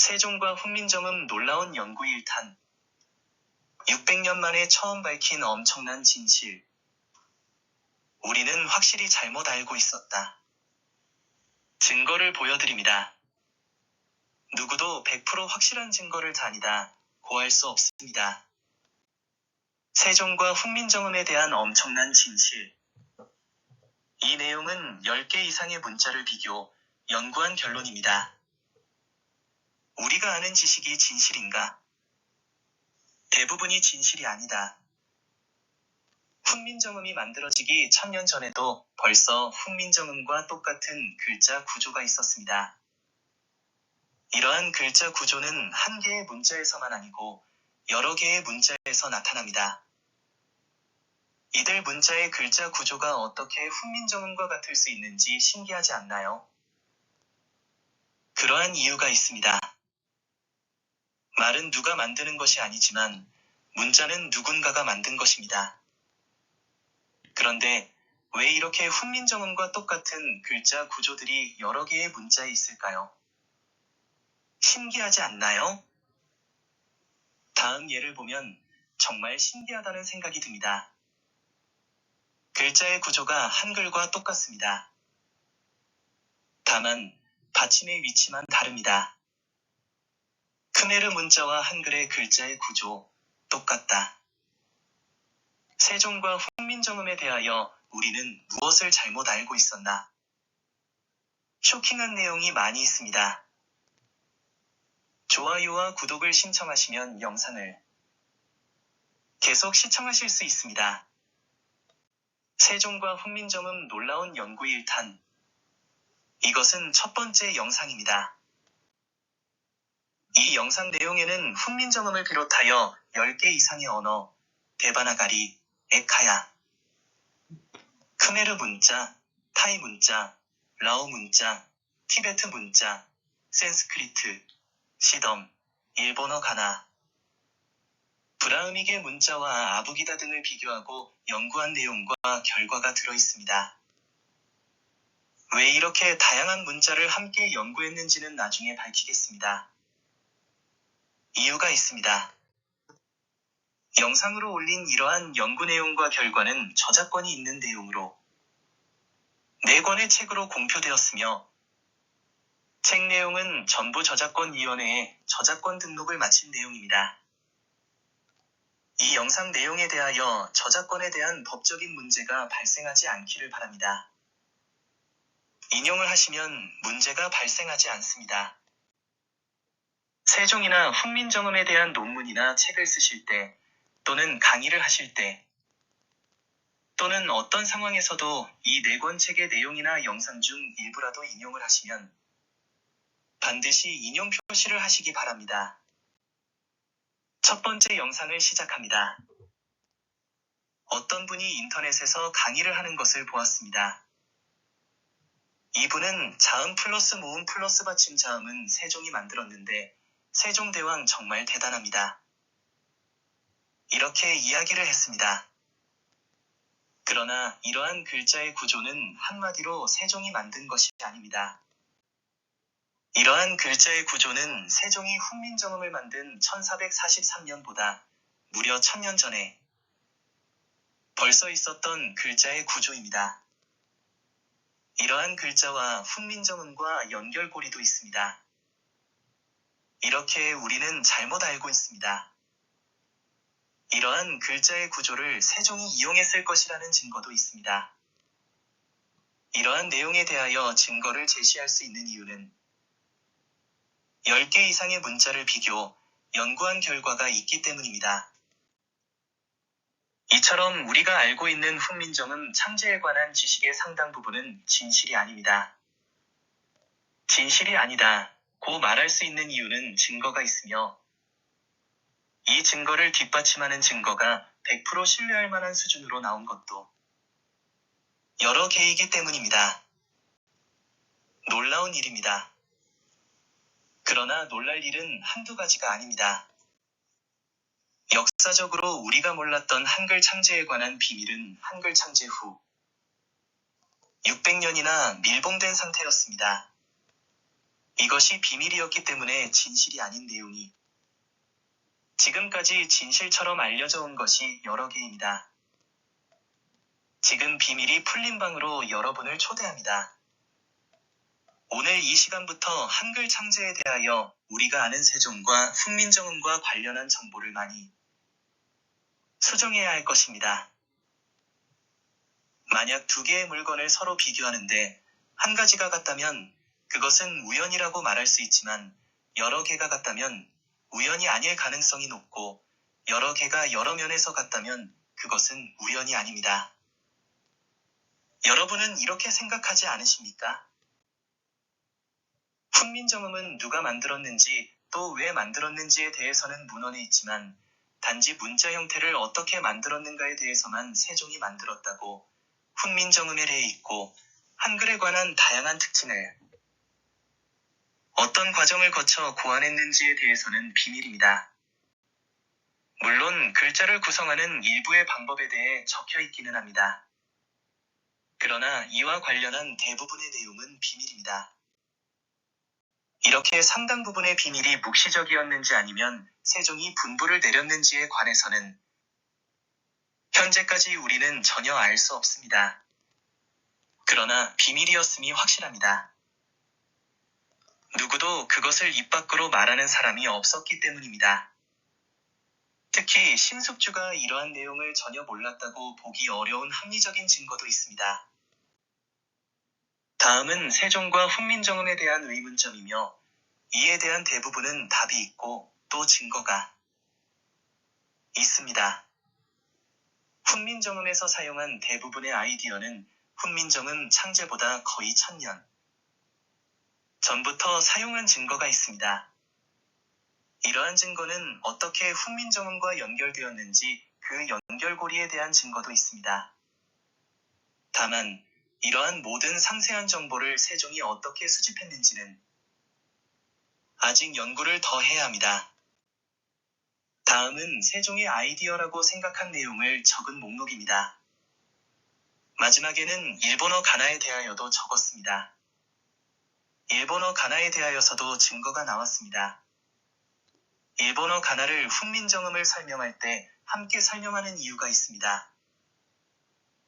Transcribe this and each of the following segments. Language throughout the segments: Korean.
세종과 훈민정음 놀라운 연구 일탄. 600년 만에 처음 밝힌 엄청난 진실. 우리는 확실히 잘못 알고 있었다. 증거를 보여드립니다. 누구도 100% 확실한 증거를 다니다 고할 수 없습니다. 세종과 훈민정음에 대한 엄청난 진실. 이 내용은 10개 이상의 문자를 비교, 연구한 결론입니다. 우리가 아는 지식이 진실인가? 대부분이 진실이 아니다. 훈민정음이 만들어지기 1000년 전에도 벌써 훈민정음과 똑같은 글자 구조가 있었습니다. 이러한 글자 구조는 한 개의 문자에서만 아니고 여러 개의 문자에서 나타납니다. 이들 문자의 글자 구조가 어떻게 훈민정음과 같을 수 있는지 신기하지 않나요? 그러한 이유가 있습니다. 말은 누가 만드는 것이 아니지만 문자는 누군가가 만든 것입니다. 그런데 왜 이렇게 훈민정음과 똑같은 글자 구조들이 여러 개의 문자에 있을까요? 신기하지 않나요? 다음 예를 보면 정말 신기하다는 생각이 듭니다. 글자의 구조가 한글과 똑같습니다. 다만 받침의 위치만 다릅니다. 크메르 문자와 한글의 글자의 구조 똑같다. 세종과 훈민정음에 대하여 우리는 무엇을 잘못 알고 있었나? 쇼킹한 내용이 많이 있습니다. 좋아요와 구독을 신청하시면 영상을 계속 시청하실 수 있습니다. 세종과 훈민정음 놀라운 연구 일탄. 이것은 첫 번째 영상입니다. 이 영상 내용에는 훈민정음을 비롯하여 10개 이상의 언어, 데바나가리, 에카야, 크메르 문자, 타이 문자, 라오 문자, 티베트 문자, 산스크리트, 시덤, 일본어 가나, 브라흐미계 문자와 아부기다 등을 비교하고 연구한 내용과 결과가 들어있습니다. 왜 이렇게 다양한 문자를 함께 연구했는지는 나중에 밝히겠습니다. 이유가 있습니다. 영상으로 올린 이러한 연구 내용과 결과는 저작권이 있는 내용으로 4권의 책으로 공표되었으며 책 내용은 전부 저작권위원회에 저작권 등록을 마친 내용입니다. 이 영상 내용에 대하여 저작권에 대한 법적인 문제가 발생하지 않기를 바랍니다. 인용을 하시면 문제가 발생하지 않습니다. 세종이나 훈민정음에 대한 논문이나 책을 쓰실 때 또는 강의를 하실 때 또는 어떤 상황에서도 이 4권 책의 내용이나 영상 중 일부라도 인용을 하시면 반드시 인용 표시를 하시기 바랍니다. 첫 번째 영상을 시작합니다. 어떤 분이 인터넷에서 강의를 하는 것을 보았습니다. 이분은 자음 플러스 모음 플러스 받침 자음은 세종이 만들었는데 세종대왕 정말 대단합니다. 이렇게 이야기를 했습니다. 그러나 이러한 글자의 구조는 한마디로 세종이 만든 것이 아닙니다. 이러한 글자의 구조는 세종이 훈민정음을 만든 1443년보다 무려 1000년 전에 벌써 있었던 글자의 구조입니다. 이러한 글자와 훈민정음과 연결고리도 있습니다. 이렇게 우리는 잘못 알고 있습니다. 이러한 글자의 구조를 세종이 이용했을 것이라는 증거도 있습니다. 이러한 내용에 대하여 증거를 제시할 수 있는 이유는 10개 이상의 문자를 비교, 연구한 결과가 있기 때문입니다. 이처럼 우리가 알고 있는 훈민정음 창제에 관한 지식의 상당 부분은 진실이 아닙니다. 진실이 아니다 고 말할 수 있는 이유는 증거가 있으며 이 증거를 뒷받침하는 증거가 100% 신뢰할 만한 수준으로 나온 것도 여러 개이기 때문입니다. 놀라운 일입니다. 그러나 놀랄 일은 한두 가지가 아닙니다. 역사적으로 우리가 몰랐던 한글 창제에 관한 비밀은 한글 창제 후 600년이나 밀봉된 상태였습니다. 이것이 비밀이었기 때문에 진실이 아닌 내용이 지금까지 진실처럼 알려져 온 것이 여러 개입니다. 지금 비밀이 풀린 방으로 여러분을 초대합니다. 오늘 이 시간부터 한글 창제에 대하여 우리가 아는 세종과 훈민정음과 관련한 정보를 많이 수정해야 할 것입니다. 만약 두 개의 물건을 서로 비교하는데 한 가지가 같다면 그것은 우연이라고 말할 수 있지만 여러 개가 같다면 우연이 아닐 가능성이 높고 여러 개가 여러 면에서 같다면 그것은 우연이 아닙니다. 여러분은 이렇게 생각하지 않으십니까? 훈민정음은 누가 만들었는지 또 왜 만들었는지에 대해서는 문헌에 있지만 단지 문자 형태를 어떻게 만들었는가에 대해서만 세종이 만들었다고 훈민정음에 되어 있고 한글에 관한 다양한 특징을 어떤 과정을 거쳐 고안했는지에 대해서는 비밀입니다. 물론 글자를 구성하는 일부의 방법에 대해 적혀 있기는 합니다. 그러나 이와 관련한 대부분의 내용은 비밀입니다. 이렇게 상당 부분의 비밀이 묵시적이었는지 아니면 세종이 분부를 내렸는지에 관해서는 현재까지 우리는 전혀 알 수 없습니다. 그러나 비밀이었음이 확실합니다. 누구도 그것을 입 밖으로 말하는 사람이 없었기 때문입니다. 특히 신숙주가 이러한 내용을 전혀 몰랐다고 보기 어려운 합리적인 증거도 있습니다. 다음은 세종과 훈민정음에 대한 의문점이며 이에 대한 대부분은 답이 있고 또 증거가 있습니다. 훈민정음에서 사용한 대부분의 아이디어는 훈민정음 창제보다 거의 1000년 전부터 사용한 증거가 있습니다. 이러한 증거는 어떻게 훈민정음과 연결되었는지 그 연결고리에 대한 증거도 있습니다. 다만 이러한 모든 상세한 정보를 세종이 어떻게 수집했는지는 아직 연구를 더 해야 합니다. 다음은 세종의 아이디어라고 생각한 내용을 적은 목록입니다. 마지막에는 일본어 가나에 대하여도 적었습니다. 일본어 가나에 대하여서도 증거가 나왔습니다. 일본어 가나를 훈민정음을 설명할 때 함께 설명하는 이유가 있습니다.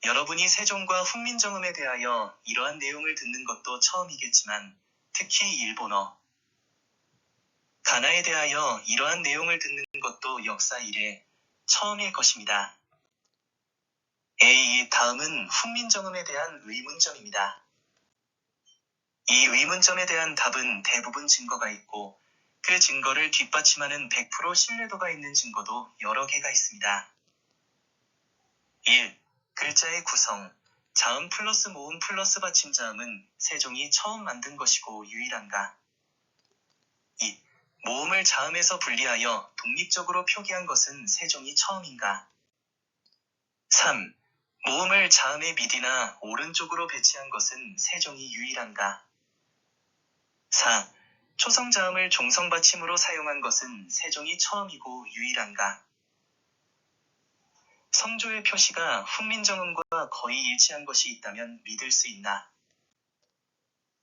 여러분이 세종과 훈민정음에 대하여 이러한 내용을 듣는 것도 처음이겠지만 특히 일본어 가나에 대하여 이러한 내용을 듣는 것도 역사 이래 처음일 것입니다. 다음은 훈민정음에 대한 의문점입니다. 이 의문점에 대한 답은 대부분 증거가 있고 그 증거를 뒷받침하는 100% 신뢰도가 있는 증거도 여러 개가 있습니다. 1. 글자의 구성. 자음 플러스 모음 플러스 받침자음은 세종이 처음 만든 것이고 유일한가? 2. 모음을 자음에서 분리하여 독립적으로 표기한 것은 세종이 처음인가? 3. 모음을 자음의 미디나 오른쪽으로 배치한 것은 세종이 유일한가? 4. 초성자음을 종성받침으로 사용한 것은 세종이 처음이고 유일한가? 성조의 표시가 훈민정음과 거의 일치한 것이 있다면 믿을 수 있나?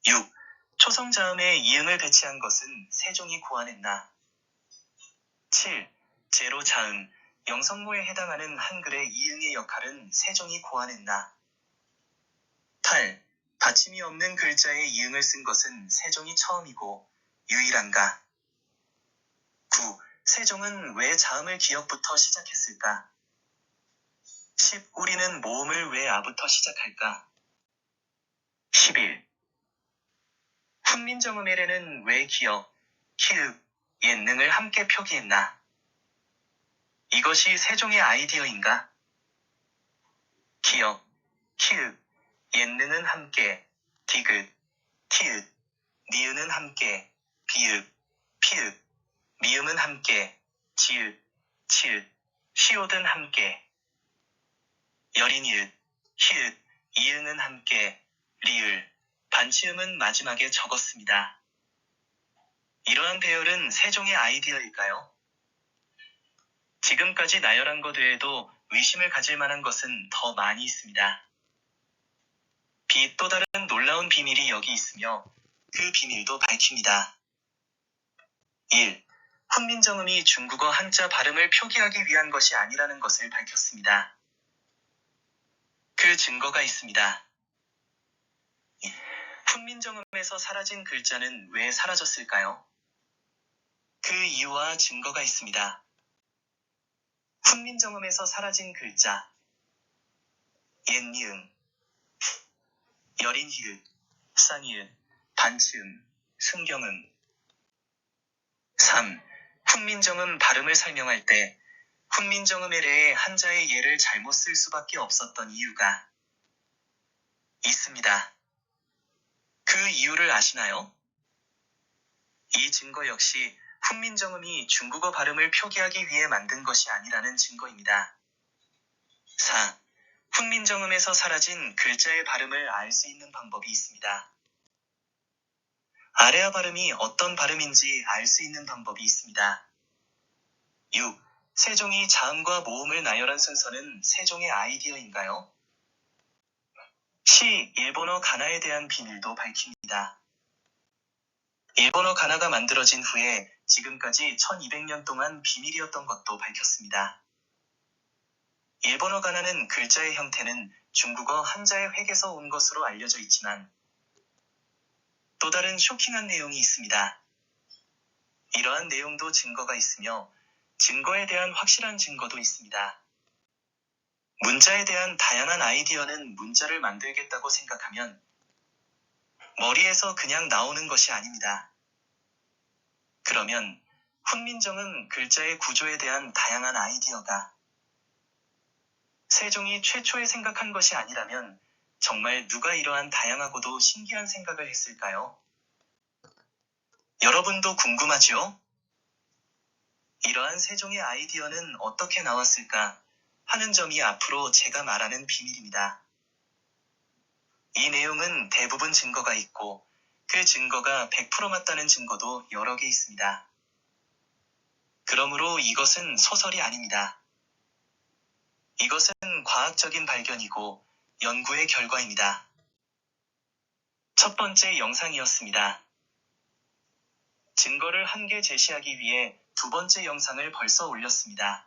6. 초성자음에 이응을 배치한 것은 세종이 고안했나? 7. 제로자음, 영성모에 해당하는 한글의 이응의 역할은 세종이 고안했나? 8. 받침이 없는 글자에 이응을 쓴 것은 세종이 처음이고 유일한가? 9. 세종은 왜 자음을 기역부터 시작했을까? 10. 우리는 모음을 왜 아부터 시작할까? 11. 훈민정음에는 왜 기역, 키읔, 옛능을 함께 표기했나? 이것이 세종의 아이디어인가? 기역, 키읔, 옛능은 함께, 디귿, 티읕, 니은은 함께, 비읒, 피읒, 미음은 함께, 지읒, 치읒, 시옷은 함께, 여린이읒, 히읗, 이응은 함께, 리을, 반치음은 마지막에 적었습니다. 이러한 배열은 세종의 아이디어일까요? 지금까지 나열한 것 외에도 의심을 가질 만한 것은 더 많이 있습니다. 또 다른 놀라운 비밀이 여기 있으며 그 비밀도 밝힙니다. 1. 훈민정음이 중국어 한자 발음을 표기하기 위한 것이 아니라는 것을 밝혔습니다. 그 증거가 있습니다. 훈민정음에서 사라진 글자는 왜 사라졌을까요? 그 이유와 증거가 있습니다. 훈민정음에서 사라진 글자 옛니은, 여린히읗, 쌍이읒, 반치음, 승경음. 3. 훈민정음 발음을 설명할 때 훈민정음에 대해 한자의 예를 잘못 쓸 수밖에 없었던 이유가 있습니다. 그 이유를 아시나요? 이 증거 역시 훈민정음이 중국어 발음을 표기하기 위해 만든 것이 아니라는 증거입니다. 4. 훈민정음에서 사라진 글자의 발음을 알 수 있는 방법이 있습니다. 아래아 발음이 어떤 발음인지 알 수 있는 방법이 있습니다. 6. 세종이 자음과 모음을 나열한 순서는 세종의 아이디어인가요? 시 일본어 가나에 대한 비밀도 밝힙니다. 일본어 가나가 만들어진 후에 지금까지 1200년 동안 비밀이었던 것도 밝혔습니다. 일본어 가나는 글자의 형태는 중국어 한자의 획에서 온 것으로 알려져 있지만 또 다른 쇼킹한 내용이 있습니다. 이러한 내용도 증거가 있으며 증거에 대한 확실한 증거도 있습니다. 문자에 대한 다양한 아이디어는 문자를 만들겠다고 생각하면 머리에서 그냥 나오는 것이 아닙니다. 그러면 훈민정음 글자의 구조에 대한 다양한 아이디어가 세종이 최초에 생각한 것이 아니라면 정말 누가 이러한 다양하고도 신기한 생각을 했을까요? 여러분도 궁금하지요? 이러한 세종의 아이디어는 어떻게 나왔을까 하는 점이 앞으로 제가 말하는 비밀입니다. 이 내용은 대부분 증거가 있고 그 증거가 100% 맞다는 증거도 여러 개 있습니다. 그러므로 이것은 소설이 아닙니다. 이것은 과학적인 발견이고 연구의 결과입니다. 첫 번째 영상이었습니다. 증거를 함께 제시하기 위해 두 번째 영상을 벌써 올렸습니다.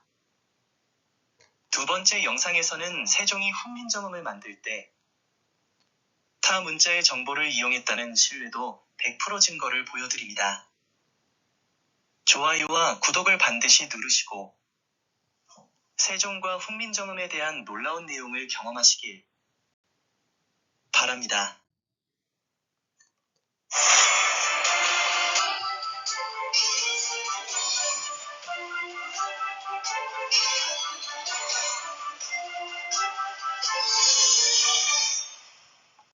두 번째 영상에서는 세종이 훈민정음을 만들 때 타 문자의 정보를 이용했다는 신뢰도 100% 증거를 보여드립니다. 좋아요와 구독을 반드시 누르시고 세종과 훈민정음에 대한 놀라운 내용을 경험하시길 바랍니다.